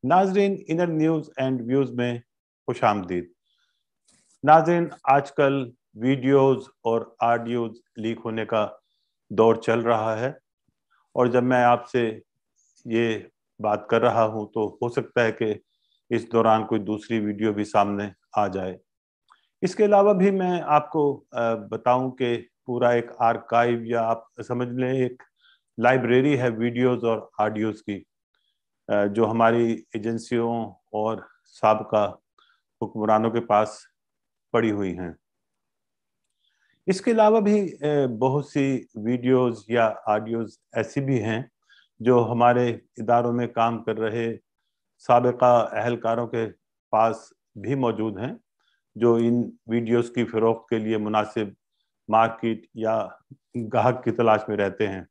नाजरीन, inner news and views में खुश आमदीद। नाजरीन, आजकल वीडियोज़ और ऑडियोज़ लीक होने का दौर चल रहा है, और जब मैं आपसे ये बात कर रहा हूँ तो हो सकता है कि इस दौरान कोई दूसरी वीडियो भी सामने आ जाए। इसके अलावा भी मैं आपको बताऊं कि पूरा एक आर्काइव, या आप समझ लें एक लाइब्रेरी है वीडियोज़ और ऑडियोज़ की, जो हमारी एजेंसियों और साबका हुक्मरानों के पास पड़ी हुई हैं। इसके अलावा भी बहुत सी वीडियोज़ या ऑडियोज़ ऐसी भी हैं जो हमारे इदारों में काम कर रहे साबिका अहलकारों के पास भी मौजूद हैं, जो इन वीडियोज़ की फ़रोख्त के लिए मुनासिब मार्केट या गाहक की तलाश में रहते हैं।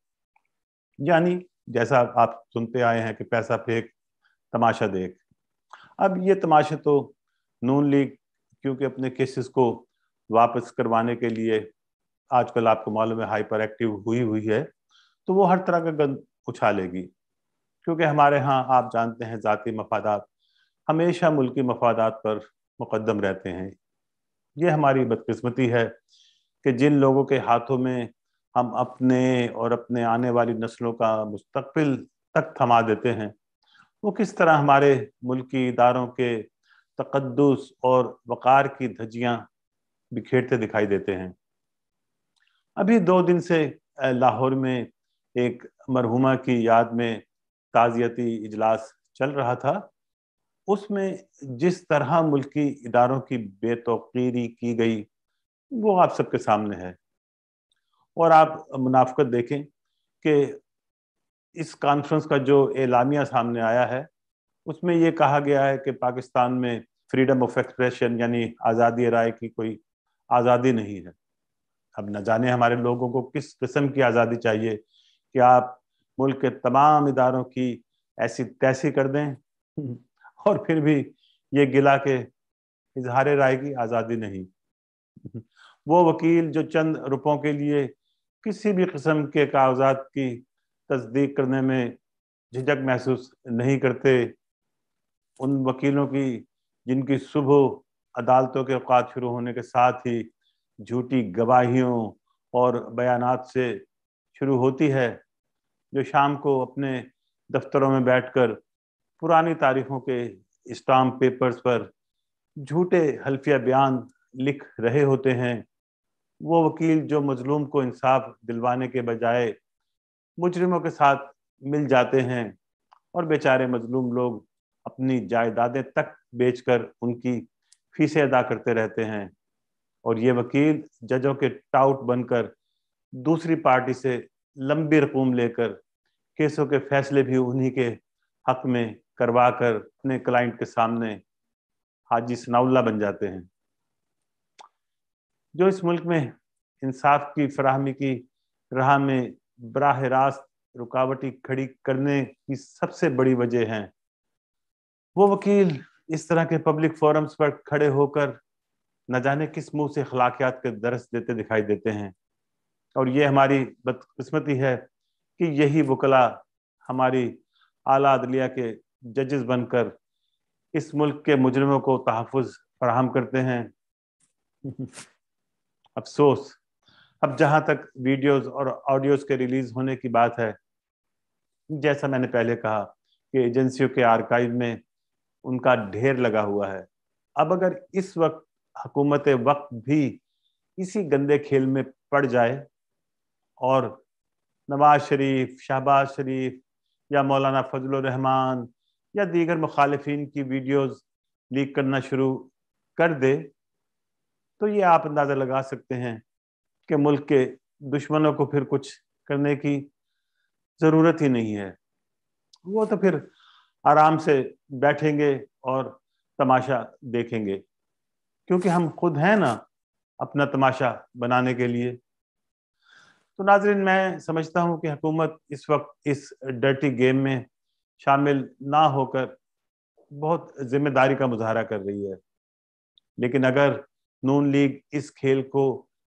यानी जैसा आप सुनते आए हैं कि पैसा फेंक तमाशा देख। अब ये तमाशे तो नून लीग क्योंकि अपने केसेस को वापस करवाने के लिए आजकल आपको मालूम है हाइपर एक्टिव हुई हुई है, तो वो हर तरह का गंद उछालेगी, क्योंकि हमारे यहाँ आप जानते हैं ज़ाती मफादात हमेशा मुल्की मफादात पर मुकद्दम रहते हैं। ये हमारी बदकिस्मती है कि जिन लोगों के हाथों में हम अपने और अपने आने वाली नस्लों का मुस्तकबिल तक थमा देते हैं, वो किस तरह हमारे मुल्की इदारों के तकद्दुस और वक़ार की धज्जियां बिखेरते दिखाई देते हैं। अभी 2 दिन से लाहौर में एक मरहुमा की याद में ताज़ियती इजलास चल रहा था। उसमें जिस तरह मुल्की इदारों की बेतौकीरी की गई वो आप सबके सामने है, और आप मुनाफकत देखें कि इस कॉन्फ्रेंस का जो एलामिया सामने आया है उसमें ये कहा गया है कि पाकिस्तान में फ्रीडम ऑफ एक्सप्रेशन यानी आज़ादी राय की कोई आज़ादी नहीं है। अब न जाने हमारे लोगों को किस किस्म की आज़ादी चाहिए कि आप मुल्क के तमाम इदारों की ऐसी तैसी कर दें और फिर भी ये गिला के इजहार राय की आज़ादी नहीं। वो वकील जो चंद रुपयों के लिए किसी भी किस्म के कागजात की तस्दीक करने में झिझक महसूस नहीं करते, उन वकीलों की जिनकी सुबह अदालतों के औकात शुरू होने के साथ ही झूठी गवाहियों और बयानात से शुरू होती है, जो शाम को अपने दफ्तरों में बैठकर पुरानी तारीखों के स्टाम्प पेपर्स पर झूठे हल्फिया बयान लिख रहे होते हैं। वो वकील जो मजलूम को इंसाफ दिलवाने के बजाय मुजरिमों के साथ मिल जाते हैं, और बेचारे मजलूम लोग अपनी जायदादें तक बेचकर उनकी फीसें अदा करते रहते हैं, और ये वकील जजों के टाउट बनकर दूसरी पार्टी से लंबी रकूम लेकर केसों के फैसले भी उन्हीं के हक में करवा कर अपने क्लाइंट के सामने हाजी सनाउल्ला बन जाते हैं। जो इस मुल्क में इंसाफ की फराहमी की राह में बराह रास्त रुकावटें खड़ी करने की सबसे बड़ी वजह है, वो वकील इस तरह के पब्लिक फोरम्स पर खड़े होकर न जाने किस मुंह से अखलाकियात के दर्स देते दिखाई देते हैं। और ये हमारी बदकिस्मती है कि यही वकला हमारी आला अदलिया के जजेस बनकर इस मुल्क के मुजरिमों को तहफ़्फ़ुज़ फराहम करते हैं। अफसोस, अब जहां तक वीडियोस और ऑडियोज के रिलीज होने की बात है, जैसा मैंने पहले कहा कि एजेंसियों के आर्काइव में उनका ढेर लगा हुआ है। अब अगर इस वक्त हुकूमत वक्त भी इसी गंदे खेल में पड़ जाए और नवाज शरीफ, शहबाज शरीफ या मौलाना फजलुर रहमान या दीगर मुखालिफिन की वीडियोस लीक करना शुरू कर दे, तो ये आप अंदाज़ा लगा सकते हैं कि मुल्क के दुश्मनों को फिर कुछ करने की ज़रूरत ही नहीं है। वो तो फिर आराम से बैठेंगे और तमाशा देखेंगे, क्योंकि हम खुद हैं ना अपना तमाशा बनाने के लिए। तो नाजरीन, मैं समझता हूँ कि हुकूमत इस वक्त इस डर्टी गेम में शामिल ना होकर बहुत जिम्मेदारी का मुजाहरा कर रही है, लेकिन अगर नून लीग इस खेल को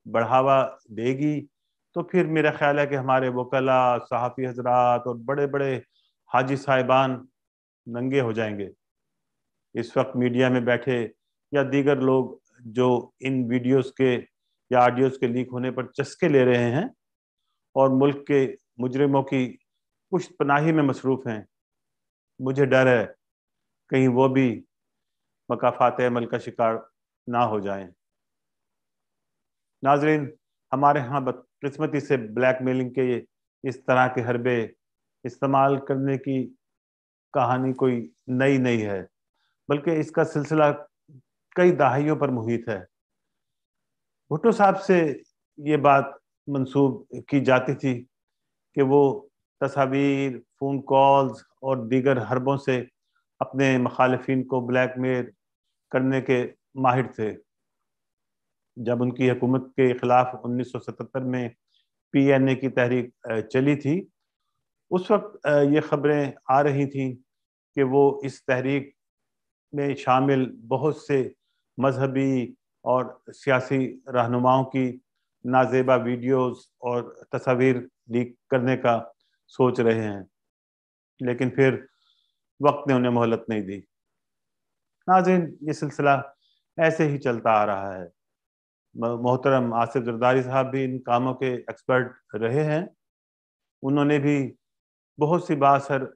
बढ़ावा देगी तो फिर मेरा ख्याल है कि हमारे वकला, सहाफ़ी हजरात और बड़े बड़े हाजी साहिबान नंगे हो जाएंगे। इस वक्त मीडिया में बैठे या दीगर लोग जो इन वीडियोस के या ऑडियोज के लीक होने पर चस्के ले रहे हैं और मुल्क के मुजरिमों की पुश्तपनाही में मसरूफ हैं, मुझे डर है कहीं वो भी मकाफात अमल का शिकार ना हो जाएं। नाजरीन, हमारे यहाँ बदकिस्मती से ब्लैकमेलिंग के इस तरह के हरबे इस्तेमाल करने की कहानी कोई नई नहीं है, बल्कि इसका सिलसिला कई दहाइयों पर मुहित है। भुट्टो साहब से ये बात मंसूब की जाती थी कि वो तस्वीर, फ़ोन कॉल्स और दीगर हरबों से अपने मुखालिफिन को ब्लैकमेल करने के माहिर थे। जब उनकी हुकूमत के खिलाफ 1977 में PNA की तहरीक चली थी, उस वक्त ये खबरें आ रही थीं कि वो इस तहरीक में शामिल बहुत से मजहबी और सियासी रहनुमाओं की नाजेबा वीडियोस और तस्वीर लीक करने का सोच रहे हैं, लेकिन फिर वक्त ने उन्हें मोहलत नहीं दी। नाज़रीन, ये सिलसिला ऐसे ही चलता आ रहा है। मोहतरम आसिफ जरदारी साहब भी इन कामों के एक्सपर्ट रहे हैं। उन्होंने भी बहुत सी बासर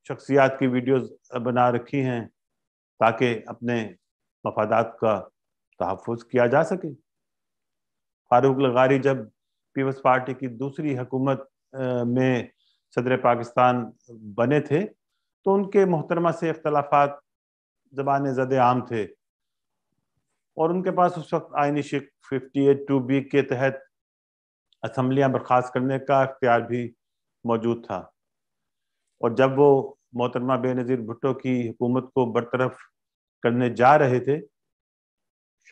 शख्सियात की वीडियोस बना रखी हैं ताकि अपने मफादात का तहफ़्फ़ुज़ किया जा सके। फारूक लगारी जब पीपल्स पार्टी की दूसरी हुकूमत में सदर पाकिस्तान बने थे, तो उनके मोहतरमा से इख्तलाफात ज़बान ज़द आम थे और उनके पास उस वक्त आइनी शिक 58(2)B के तहत असम्बलियाँ बर्खास्त करने का इख्तियार भी मौजूद था। और जब वो मोहतरमा बेनज़ीर भुट्टो की हुकूमत को बरतरफ करने जा रहे थे,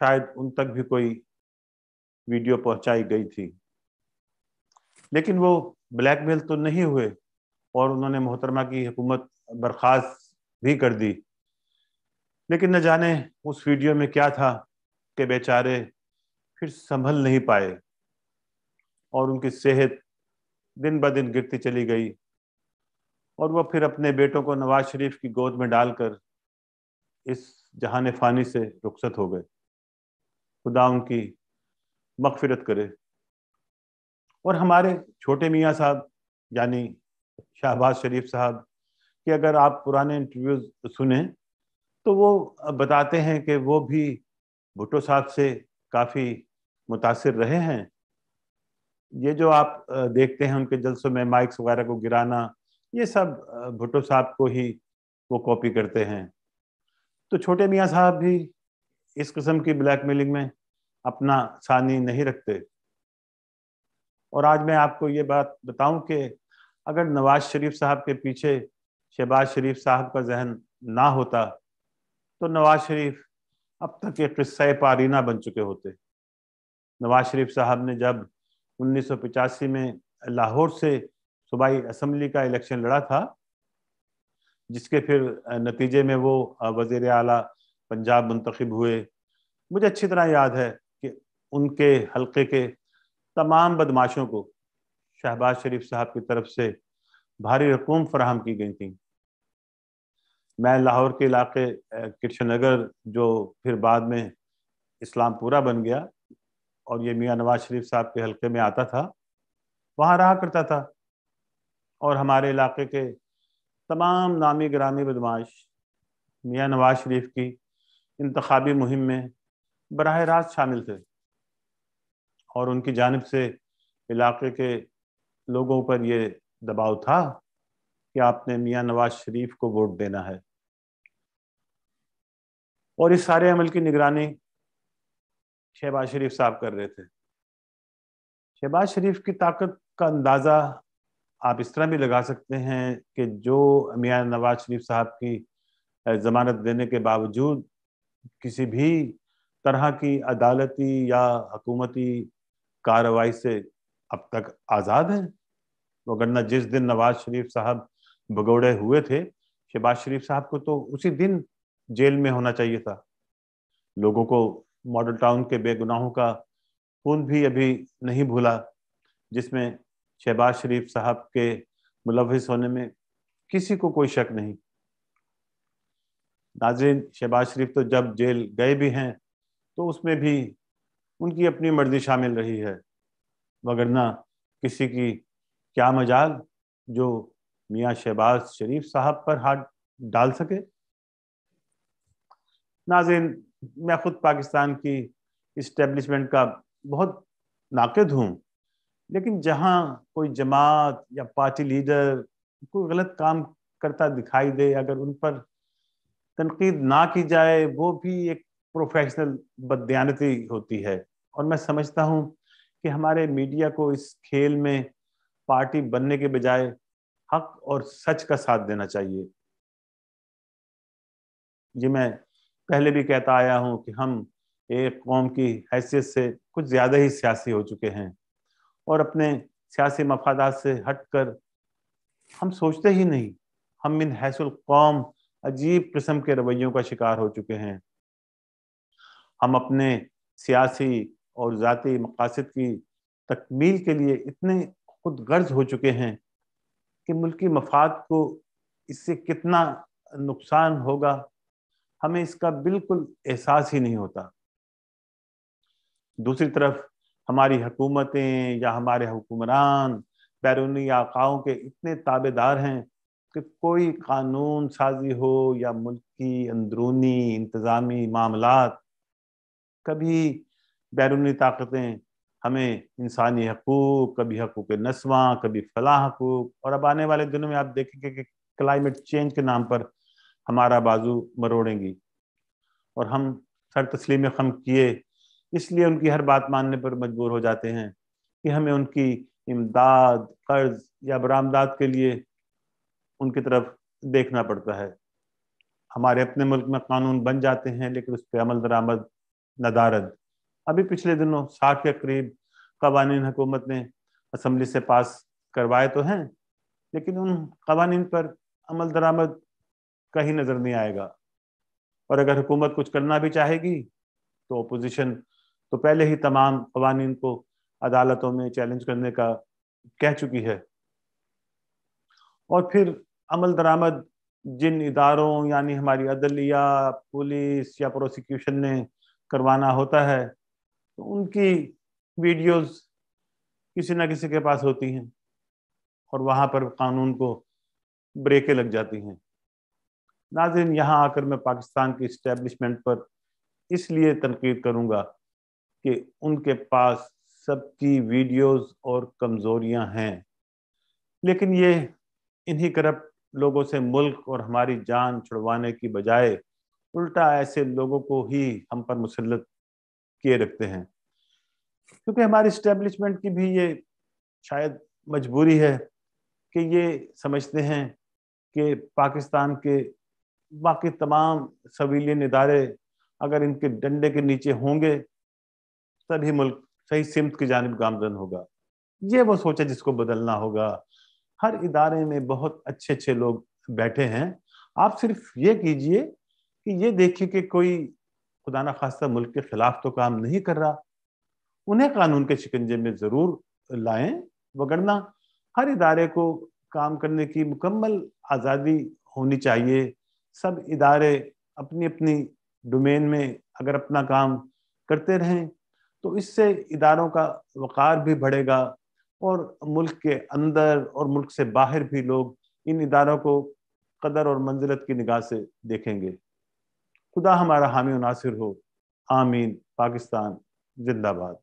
शायद उन तक भी कोई वीडियो पहुंचाई गई थी, लेकिन वो ब्लैकमेल तो नहीं हुए और उन्होंने मोहतरमा की हुकूमत बर्खास्त भी कर दी। लेकिन न जाने उस वीडियो में क्या था कि बेचारे फिर संभल नहीं पाए और उनकी सेहत दिन ब दिन गिरती चली गई और वह फिर अपने बेटों को नवाज शरीफ की गोद में डालकर इस जहान फ़ानी से रुखसत हो गए। खुदा उनकी मगफिरत करे। और हमारे छोटे मियाँ साहब यानी शहबाज शरीफ साहब कि अगर आप पुराने इंटरव्यूज सुने तो वो बताते हैं कि वो भी भुट्टो साहब से काफ़ी मुतासिर रहे हैं। ये जो आप देखते हैं उनके जलसों में माइक्स वगैरह को गिराना, ये सब भुट्टो साहब को ही वो कॉपी करते हैं। तो छोटे मियाँ साहब भी इस किस्म की ब्लैकमेलिंग में अपना सानी नहीं रखते। और आज मैं आपको ये बात बताऊं कि अगर नवाज शरीफ साहब के पीछे शहबाज शरीफ साहब का जहन ना होता तो नवाज शरीफ अब तक एक किस्सा पारीना बन चुके होते। नवाज शरीफ साहब ने जब 1985 में लाहौर से सूबाई असम्बली का इलेक्शन लड़ा था, जिसके फिर नतीजे में वो वज़ीर आला पंजाब मुंतखब हुए, मुझे अच्छी तरह याद है कि उनके हल्के के तमाम बदमाशों को शहबाज शरीफ साहब की तरफ से भारी रकूम फराहम की गई थी। मैं लाहौर के इलाके कृष्ण नगर, जो फिर बाद में इस्लामपुरा बन गया और ये मियाँ नवाज शरीफ साहब के हल्के में आता था, वहाँ रहा करता था। और हमारे इलाके के तमाम नामी गिरामी बदमाश मियाँ नवाज शरीफ की इंतखाबी मुहिम में बराह रास्त शामिल थे और उनकी जानिब से इलाके के लोगों पर ये दबाव था कि आपने मियाँ नवाज शरीफ को वोट देना है। और इस सारे अमल की निगरानी शहबाज शरीफ साहब कर रहे थे। शहबाज शरीफ की ताकत का अंदाज़ा आप इस तरह भी लगा सकते हैं कि जो मियाँ नवाज शरीफ साहब की जमानत देने के बावजूद किसी भी तरह की अदालती या हुकूमती कार्रवाई से अब तक आज़ाद हैं। वगरना जिस दिन नवाज शरीफ साहब भगोड़े हुए थे, शहबाज शरीफ साहब को तो उसी दिन जेल में होना चाहिए था। लोगों को मॉडल टाउन के बेगुनाहों का खून भी अभी नहीं भूला, जिसमें शहबाज शरीफ साहब के मुलविस होने में किसी को कोई शक नहीं। नाज़रीन, शहबाज शरीफ तो जब जेल गए भी हैं तो उसमें भी उनकी अपनी मर्जी शामिल रही है, वगरना किसी की क्या मजाल जो मियाँ शहबाज शरीफ साहब पर हाथ डाल सके। नाज़रीन, मैं खुद पाकिस्तान की इस्टेब्लिशमेंट का बहुत नाक़िद हूँ, लेकिन जहाँ कोई जमात या पार्टी लीडर कोई गलत काम करता दिखाई दे, अगर उन पर तनकीद ना की जाए, वो भी एक प्रोफेशनल बददियानती होती है। और मैं समझता हूँ कि हमारे मीडिया को इस खेल में पार्टी बनने के बजाय हक और सच का साथ देना चाहिए। ये मैं पहले भी कहता आया हूँ कि हम एक कौम की हैसियत से कुछ ज़्यादा ही सियासी हो चुके हैं, और अपने सियासी मफादात से हटकर हम सोचते ही नहीं। हम मिन हैसुल कौम अजीब किस्म के रवैयों का शिकार हो चुके हैं। हम अपने सियासी और ज़ाती मकासद की तकमील के लिए इतने खुद गर्ज हो चुके हैं कि मुल्की मफाद को इससे कितना नुकसान होगा, हमें इसका बिल्कुल एहसास ही नहीं होता। दूसरी तरफ हमारी हुकूमतें या हमारे हुक्मरान बैरूनी आकाओं के इतने ताबेदार हैं कि कोई कानून साजी हो या मुल्क की अंदरूनी इंतज़ामी मामलात, कभी बैरूनी ताकतें हमें इंसानी हकूक, कभी हकूक नस्वां, कभी फलाह हकूक, और अब आने वाले दिनों में आप देखेंगे कि क्लाइमेट चेंज के नाम पर हमारा बाजू मरोड़ेंगी, और हम सर तस्लीम खम किए इसलिए उनकी हर बात मानने पर मजबूर हो जाते हैं कि हमें उनकी इमदाद, कर्ज या बरामदात के लिए उनकी तरफ देखना पड़ता है। हमारे अपने मुल्क में कानून बन जाते हैं लेकिन उस पर अमल दरामद नदारद। अभी पिछले दिनों 60 के करीब कवानीन हुकूमत ने असम्बली से पास करवाए तो हैं, लेकिन उन कवानीन पर अमल दरामद कहीं नजर नहीं आएगा। और अगर हुकूमत कुछ करना भी चाहेगी तो अपोजिशन तो पहले ही तमाम कवानीन को अदालतों में चैलेंज करने का कह चुकी है। और फिर अमल दरामद जिन इदारों यानी हमारी अदलिया, पुलिस या प्रोसिक्यूशन ने करवाना होता है, तो उनकी वीडियोस किसी ना किसी के पास होती हैं और वहां पर कानून को ब्रेकें लग जाती हैं। नाज़रीन, यहाँ आकर मैं पाकिस्तान की इस्टेब्लिशमेंट पर इसलिए तनकीद करूंगा कि उनके पास सबकी वीडियोस और कमजोरियां हैं, लेकिन ये इन्हीं करप्ट लोगों से मुल्क और हमारी जान छुड़वाने की बजाय उल्टा ऐसे लोगों को ही हम पर मुसल्लत किए रखते हैं। क्योंकि हमारी इस्टेब्लिशमेंट की भी ये शायद मजबूरी है कि ये समझते हैं कि पाकिस्तान के बाकी तमाम सिविलियन इदारे अगर इनके डंडे के नीचे होंगे तभी मुल्क सही सिमत की जानिब गामजन होगा। ये वो सोच है जिसको बदलना होगा। हर इदारे में बहुत अच्छे अच्छे लोग बैठे हैं। आप सिर्फ ये कीजिए कि ये देखिए कि कोई खुदा ना खास्ता मुल्क के खिलाफ तो काम नहीं कर रहा, उन्हें कानून के शिकंजे में जरूर लाएं, वगरना हर इदारे को काम करने की मुकम्मल आज़ादी होनी चाहिए। सब इदारे अपनी अपनी डोमेन में अगर अपना काम करते रहें तो इससे इदारों का वक़ार भी बढ़ेगा और मुल्क के अंदर और मुल्क से बाहर भी लोग इन इदारों को कदर और मंजिलत की निगाह से देखेंगे। खुदा हमारा हामी और नासिर हो। आमीन। पाकिस्तान जिंदाबाद।